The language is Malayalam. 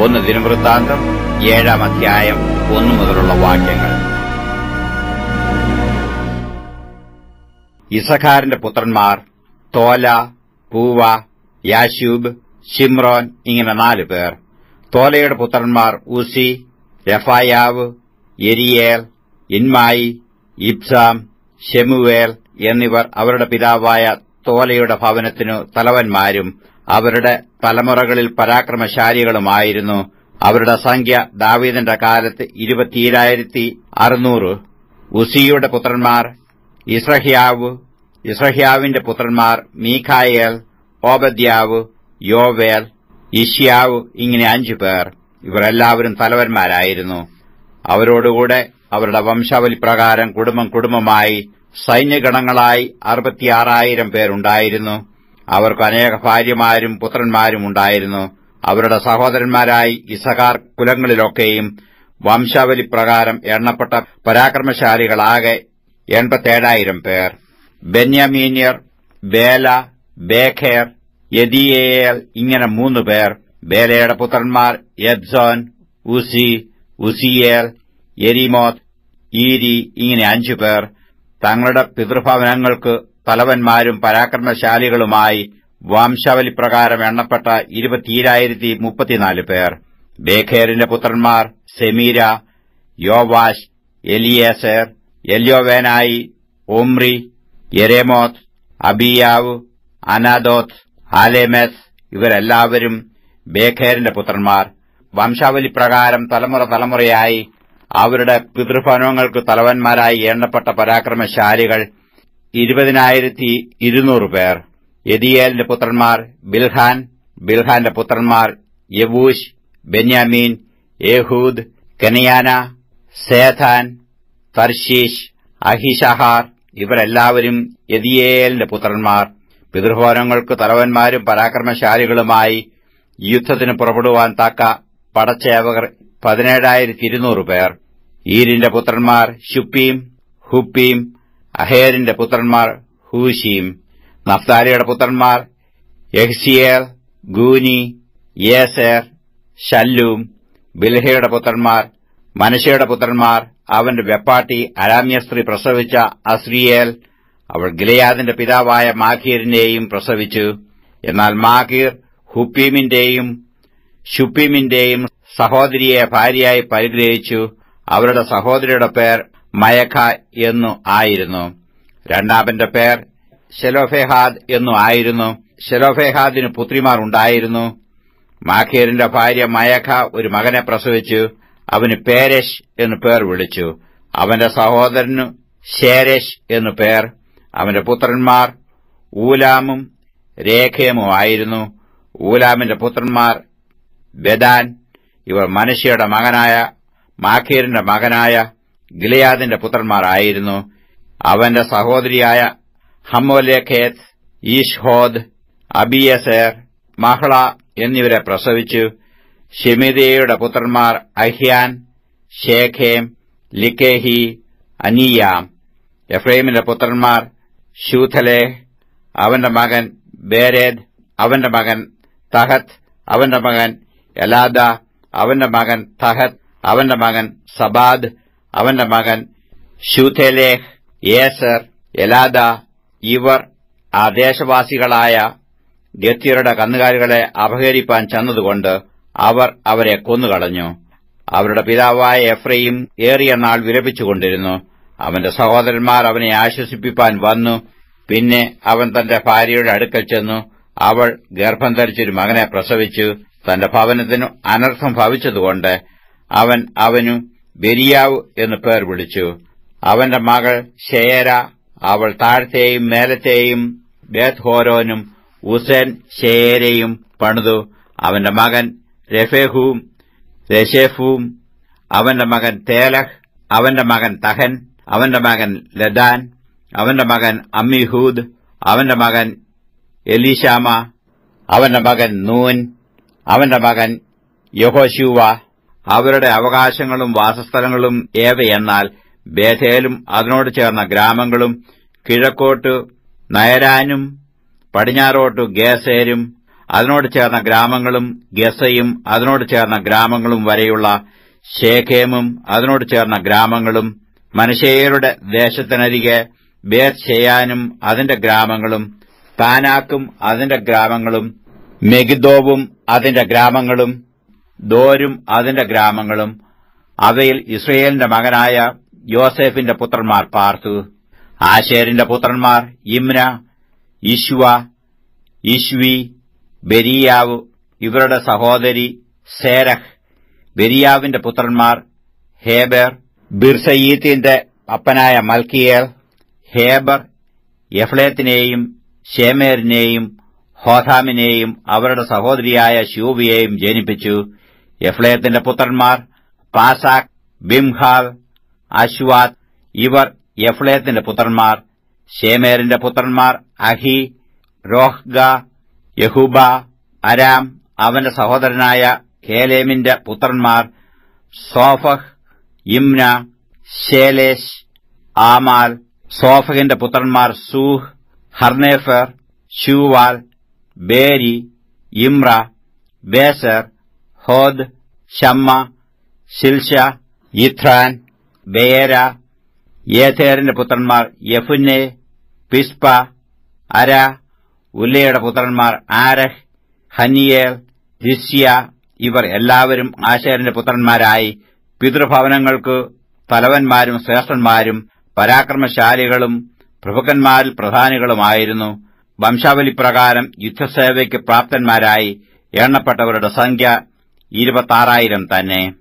1 ദിനവൃത്താന്തം 7-ാം അധ്യായം 1 മുതലുള്ള വാക്യങ്ങൾ. ഇസഖാരിന്റെ പുത്രന്മാർ തോല, പൂവ, യാശൂബ്, ശിമ്രോൻ, ഇങ്ങനെ 4 പേർ. തോലയുടെ പുത്രന്മാർ ഉസി, രഫായാവ്, യെരിയേൽ, ഇൻമായി, ഇബ്സാം, ശെമുവേൽ എന്നിവർ അവരുടെ പിതാവായ തോലയുടെ ഭവനത്തിനു തലവന്മാരും അവരുടെ തലമുറകളിൽ പരാക്രമശാലികളുമായിരുന്നു. അവരുടെ സംഖ്യ ദാവീദിന്റെ കാലത്ത് 27,600. ഉസിയുടെ പുത്രന്മാർ ഇസ്രഹ്യാവ്, ഇസ്രഹ്യാവിന്റെ പുത്രന്മാർ മീഖായേൽ, ഓബദ്യാവ്, യോവേൽ, ഇശ്യാവ്, ഇങ്ങനെ 5 പേർ. ഇവർ എല്ലാവരും തലവന്മാരായിരുന്നു. അവരോടുകൂടെ അവരുടെ വംശാവലിപ്രകാരം കുടുംബമായി സൈന്യഗണങ്ങളായി 66,000 പേരുണ്ടായിരുന്നു. അവർക്ക് അനേക ഭാര്യമാരും പുത്രന്മാരും ഉണ്ടായിരുന്നു. അവരുടെ സഹോദരന്മാരായി ഇസഖാർ കുലങ്ങളിലൊക്കെയും വംശാവലിപ്രകാരം എണ്ണപ്പെട്ട പരാക്രമശാലികളാകെ 87,000 പേർ. ബെന്യാമീന്യർ ബേല, ബേഖേർ, യെദീയേൽ, ഇങ്ങനെ 3 പേർ. ബേലയുടെ പുത്രന്മാർ യബ്സോൻ, ഉസി, ഉസിയേൽ, യെരിമോത്ത്, ഈരി, ഇങ്ങനെ 5 പേർ. തങ്ങളുടെ പിതൃഭവനങ്ങൾക്ക് തലവന്മാരും പരാക്രമശാലികളുമായി വംശാവലിപ്രകാരം എണ്ണപ്പെട്ട 20,034 പേർ. ബേഖേറിന്റെ പുത്രന്മാർ സെമീര, യോവാശ്, എലിയേസർ, എല്യോവേനായി, ഒമ്രി, യെരേമോത്ത്, അബിയാവ്, അനാദോത്ത്, ആലേമെസ്, ഇവരെല്ലാവരും ബേഖേറിന്റെ പുത്രന്മാർ. വംശാവലിപ്രകാരം തലമുറയായി അവരുടെ പിതൃഭവനങ്ങൾക്ക് തലവന്മാരായി എണ്ണപ്പെട്ട പരാക്രമശാലികൾ 20,200 പേർ. യെദീയേലിന്റെ പുത്രന്മാർ ബിൽഹാൻ, ബിൽഹാന്റെ പുത്രന്മാർ യെവൂശ്, ബെന്യാമീൻ, ഏഹൂദ്, കെനയാന, സേഥാൻ, തർശീഷ്, അഹിഷഹാർ, ഇവരെല്ലാവരും യെദീയേലിന്റെ പുത്രന്മാർ. പിതൃഭവനങ്ങൾക്ക് തലവന്മാരും പരാക്രമശാലികളുമായി യുദ്ധത്തിന് പുറപ്പെടുവാൻ തക്ക പടച്ചേവകർ 17,200 പേർ. ഈരിന്റെ പുത്രന്മാർ ശുപ്പീം, ഹുപ്പീം, അഹേരിന്റെ പുത്രന്മാർ ഹൂശീം. നഫ്താലിയുടെ പുത്രന്മാർ യഹ്സിയേൽ, ഗൂനി, യേസേർ, ശല്ലൂം. ബിൽഹയുടെ പുത്രന്മാർ മനശ്ശെയുടെ പുത്രന്മാർ അവന്റെ വെപ്പാട്ടി അരാമ്യ സ്ത്രീ പ്രസവിച്ച അസ്രിയേൽ. അവൾ ഗിലെയാദിന്റെ പിതാവായ മാഖീറിനെയും പ്രസവിച്ചു. എന്നാൽ മാഖീർ ഹുപ്പീമിന്റെയും ശുപ്പീമിന്റെയും സഹോദരിയെ ഭാര്യയായി പരിഗ്രഹിച്ചു. അവരുടെ സഹോദരിയുടെ പേർ മയഖ എന്നു ആയിരുന്നു. രണ്ടാമന്റെ പേർ ശെലോഫെഹാദ് എന്നു ആയിരുന്നു. ശെലോഫെഹാദിന് പുത്രിമാർ ഉണ്ടായിരുന്നു. മാഖീറിന്റെ ഭാര്യ മയഖ ഒരു മകനെ പ്രസവിച്ചു. അവന് പേരെഷ് എന്നു പേർ വിളിച്ചു. അവന്റെ സഹോദരനു ശേരെഷ് എന്നു പേർ. അവന്റെ പുത്രന്മാർ ഊലാമും രേഖേമും ആയിരുന്നു. ഊലാമിന്റെ പുത്രന്മാർ ബെദാൻ. ഇവർ മനശ്ശെയുടെ മകനായ മാഖീറിന്റെ മകനായ ഗിലെയാദിന്റെ പുത്രന്മാരായിരുന്നു. അവന്റെ സഹോദരിയായ ഹമ്മോലേഖേത്ത്, ഈഷ്ഹോദ്, അബിയസേർ, മഹ്ള എന്നിവരെ പ്രസവിച്ചു. ഷെമിദയുടെ പുത്രന്മാർ അഹ്യാൻ, ശേഖേം, ലിക്കേഹി, അനീയാം. എഫ്രൈമിന്റെ പുത്രന്മാർ ശൂഥലേഹ്, അവന്റെ മകൻ ബേരേദ്, അവന്റെ മകൻ തഹത്ത്, അവന്റെ മകൻ എലാദ, അവന്റെ മകൻ തഹത്ത്, അവന്റെ മകൻ സബാദ്, അവന്റെ മകൻ ശൂഥലേഹ്, യേസർ, എലാദ. ഇവർ ആ ദേശവാസികളായ ഗത്യരുടെ കന്നുകാലികളെ അപഹരിപ്പാൻ ചെന്നതുകൊണ്ട് അവർ അവരെ കൊന്നുകളഞ്ഞു. അവരുടെ പിതാവായ എഫ്രയീം ഏറിയ നാൾ വിലപിച്ചുകൊണ്ടിരുന്നു. അവന്റെ സഹോദരന്മാർ അവനെ ആശ്വസിപ്പിപ്പാൻ വന്നു. പിന്നെ അവൻ തന്റെ ഭാര്യയുടെ അടുക്കൽ ചെന്നു. അവൾ ഗർഭം ധരിച്ചൊരു മകനെ പ്രസവിച്ചു. തന്റെ ഭവനത്തിനു അനർത്ഥം ഭവിച്ചതുകൊണ്ട് അവൻ അവനു ബെരിയാവ് എന്നു പേർ വിളിച്ചു. അവന്റെ മകൾ ശേര. അവൾ താഴത്തെയും മേലത്തെയും ബേത്ത്ഹോരോനും ഉസേൻ ശേരയും പണിതു. അവന്റെ മകൻ രഫേഹും രശേഫും. അവന്റെ മകൻ തേലഹ്, അവന്റെ മകൻ തഹൻ, അവന്റെ മകൻ ലദാൻ, അവന്റെ മകൻ അമ്മിഹൂദ്, അവന്റെ മകൻ എലീശാമ, അവന്റെ മകൻ നൂൻ, അവന്റെ മകൻ യഹോശൂവ. അവരുടെ അവകാശങ്ങളും വാസസ്ഥലങ്ങളും ഏവയെന്നാൽ ബേഥേലും അതിനോട് ചേർന്ന ഗ്രാമങ്ങളും, കിഴക്കോട്ട് നയരാനും പടിഞ്ഞാറോട്ടു ഗേസേരും, അതിനോട് ചേർന്ന ഗ്രാമങ്ങളും ഗസയും അതിനോട് ചേർന്ന ഗ്രാമങ്ങളും വരെയുള്ള ശേഖേമും അതിനോട് ചേർന്ന ഗ്രാമങ്ങളും മനശ്ശെയരുടെ ദേശത്തിനരികെ ബേത്ത്ശെയാനും അതിന്റെ ഗ്രാമങ്ങളും താനാക്കും അതിന്റെ ഗ്രാമങ്ങളും മെഗിദ്ദോവും അതിന്റെ ഗ്രാമങ്ങളും ദോരും അതിന്റെ ഗ്രാമങ്ങളും അവയിൽ ഇസ്രയേലിന്റെ മകനായ യോസേഫിന്റെ പുത്രന്മാർ പാർത്തു. ആശേരിന്റെ പുത്രന്മാർ യിമ്ന, യിശ്വ, യിശ്വി, ബെരീയാവ്. ഇവരുടെ സഹോദരി സേരഹ്. ബെരീയാവിന്റെ പുത്രന്മാർ ഹേബെർ. ബിർസയീത്തിന്റെ അപ്പനായ മൽക്കിയേൽ. ഹേബർ യഫ്ലേത്തിനെയും ശേമേരിനെയും ഹോഥാമിനെയും അവരുടെ സഹോദരിയായ ശൂബിയെയും ജനിപ്പിച്ചു. യഫ്ലേത്തിന്റെ പുത്രന്മാർ പാസാക്, ബിംഹാൽ, അശ്വാത്ത്. ഇവർ യഫ്ലേത്തിന്റെ പുത്രന്മാർ. ശേമേരിന്റെ പുത്രന്മാർ അഹി, രോഹ്ഗ, യഹൂബ, അരാം. അവന്റെ സഹോദരനായ ഹേലേമിന്റെ പുത്രന്മാർ സോഫഹ്, യിമ്ന, ശേലേശ്, ആമാൽ. സോഫഹിന്റെ പുത്രന്മാർ സൂഹ്, ഹർനേഫർ, ശൂവാൽ, ബേരി, ഇമ്ര, ബേസർ, ഹോദ്, ശമ്മ, ശിൽശ, യിത്രാൻ, ബേര. യേഥേറിന്റെ പുത്രന്മാർ യെഫുന്നെ, പിസ്പ, അര. ഉല്ലയുടെ പുത്രന്മാർ ആരഹ്, ഹനിയേൽ, രിസ്യ. ഇവർ എല്ലാവരും ആശേരിന്റെ പുത്രന്മാരായി പിതൃഭവനങ്ങൾക്ക് തലവന്മാരും ശ്രേഷ്ഠന്മാരും പരാക്രമശാലികളും പ്രഭുക്കന്മാരിൽ പ്രധാനികളുമായിരുന്നു. വംശാവലിപ്രകാരം യുദ്ധസേവയ്ക്ക് പ്രാപ്തന്മാരായി എണ്ണപ്പെട്ടവരുടെ സംഖ്യ 26,000 തന്നെ.